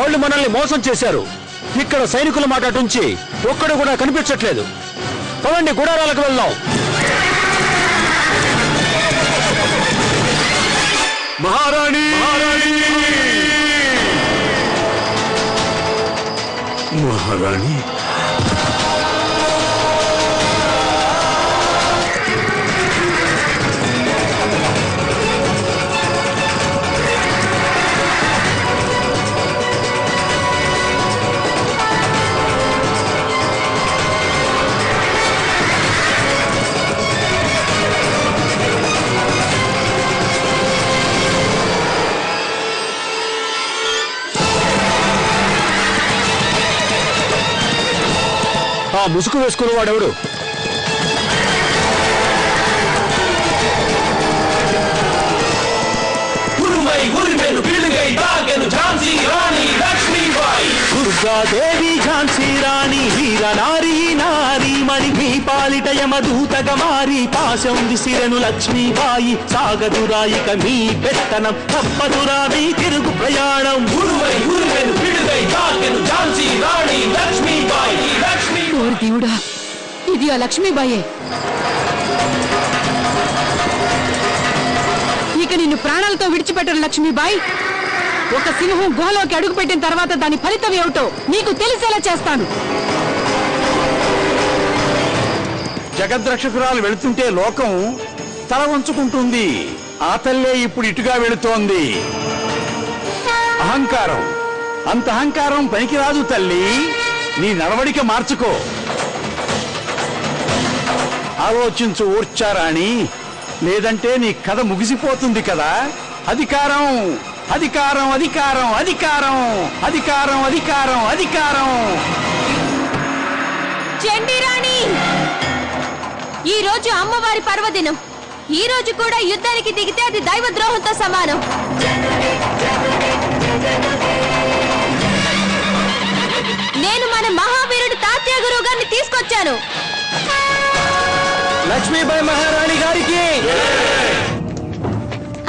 వాళ్ళు మనల్ని మోసం చేశారు. ఇక్కడ సైనికుల మాట అటుంచి ఒక్కడు కూడా కనిపించట్లేదు. పదండి, గుడారాలకు వెళ్దాం. మహారాణి మహారాణి ఆ ముసుగు వేసుకున్న వాడెవడు? దుర్గాదేవి ఝాన్సీ రాణి వీర నారీ నారీ మణి మీ పాలిట యమదూతగా మారి పాశం విసిరెను లక్ష్మీబాయి. సాగదురాయిక మీ పెత్తనం తప్పదురా మీ తిరుగు ప్రయాణం. దేవుడా, ఇది ఆ లక్ష్మీబాయే. ఇక నిన్ను ప్రాణాలతో విడిచిపెట్టను లక్ష్మీబాయి. ఒక సింహం గుహలోకి అడుగుపెట్టిన తర్వాత దాని ఫలితం ఏమిటో నీకు తెలిసేలా చేస్తాను. జగద్రక్షకురాలు వెళుతుంటే లోకం తల వంచుకుంటుంది. ఆ తల్లే ఇప్పుడు ఇటుగా వెళుతోంది. అహంకారం, అంత అహంకారం పనికిరాదు తల్లి. నీ నడవడిక మార్చుకో. ఆలోచించు ఊర్చారాణి, లేదంటే నీ కథ ముగిసిపోతుంది కదా. అధికారం అధికారం అధికారం అధికారం అధికారం అధికారం అధికారం. చండీరాణి, ఈ రోజు అమ్మవారి పర్వదినం. ఈ రోజు కూడా యుద్ధానికి దిగితే అది దైవ ద్రోహంతో సమానం. నేను మన మహావీరుడు తాత్య గురువు గారిని తీసుకొచ్చాను. లక్ష్మీబాయి మహారాణి గారికి.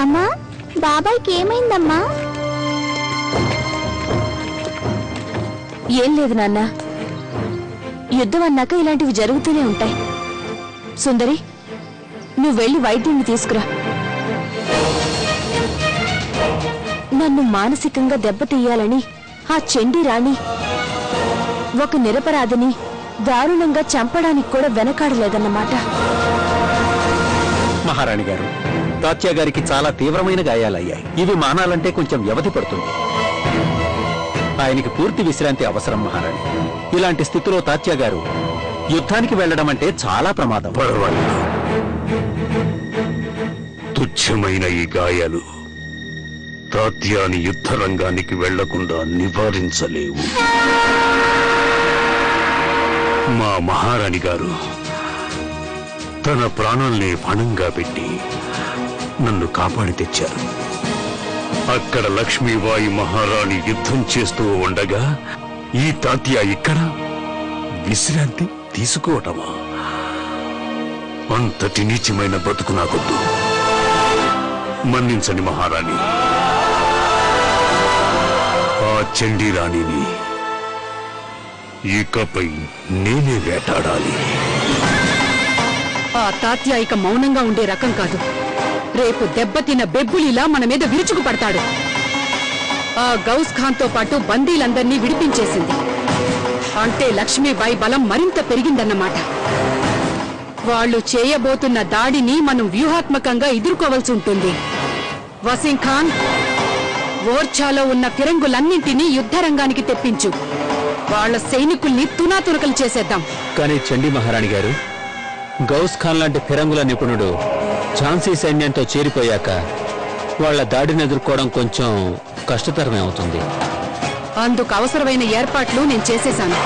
అమ్మా, బాబాయ్కి ఏమైందమ్మా? ఏం లేదు నాన్న, యుద్ధం అన్నాక ఇలాంటివి జరుగుతూనే ఉంటాయి. సుందరి, నువ్వు వెళ్ళి వైద్యుడిని తీసుకురా. నన్ను మానసికంగా దెబ్బతీయాలని ఆ చండీ రాణి ఒక నిరపరాధిని దారుణంగా చంపడానికి కూడా వెనకాడలేదన్నమాట. మహారాణి గారు, తాత్య గారికి చాలా తీవ్రమైన గాయాలయ్యాయి. ఇవి మానాలంటే కొంచెం వ్యవధి పడుతుంది. ఆయనకి పూర్తి విశ్రాంతి అవసరం మహారాణి. ఇలాంటి స్థితిలో తాత్య గారు యుద్ధానికి వెళ్లడం అంటే చాలా ప్రమాదం. పర్వాలేదు, తుచ్చమైన ఈ గాయాలు తాత్యాని యుద్ధ రంగానికి వెళ్లకుండా నివారించలేవు. మా మహారాణి గారు తన ప్రాణాల్ని పణంగా పెట్టి నన్ను కాపాడి తెచ్చారు. అక్కడ లక్ష్మీబాయి మహారాణి యుద్ధం చేస్తూ ఉండగా ఈ తాత్య ఇక్కడ విశ్రాంతి తీసుకోవటమా? అంతటి నీచమైన బ్రతుకు నాకొద్దు. మన్నించండి మహారాణి. ఆ చండీరాణిని ఇకపై నేనే వేటాడాలి. ఆ తాత్య ఇక మౌనంగా ఉండే రకం కాదు. రేపు దెబ్బతిన్న బెబ్బులిలా మన మీద విరుచుకు పడతాడు. ఆ గౌస్ ఖాన్ తో పాటు బందీలందర్నీ విడిపించేసింది అంటే లక్ష్మీబాయి బలం మరింత పెరిగిందన్నమాట. వాళ్ళు చేయబోతున్న దాడిని మనం వ్యూహాత్మకంగా ఎదుర్కోవాల్సి ఉంటుంది. వసీం ఖాన్, ఓర్ఛాలో ఉన్న ఫిరంగులన్నింటినీ యుద్ధరంగానికి తెప్పించు. వాళ్ళ సైనికుల్ని తునాతునకలు చేసేద్దాం. కానీ చండీ మహారాణి గారు, గౌస్ ఖాన్ లాంటి ఫిరంగుల నిపుణుడు ఝాన్సీ సైన్యంతో చేరిపోయాక వాళ్ల దాడిని ఎదుర్కోవడం కొంచెం కష్టతరమే అవుతుంది. అందుకు అవసరమైన ఏర్పాట్లు నేను చేసేశాను.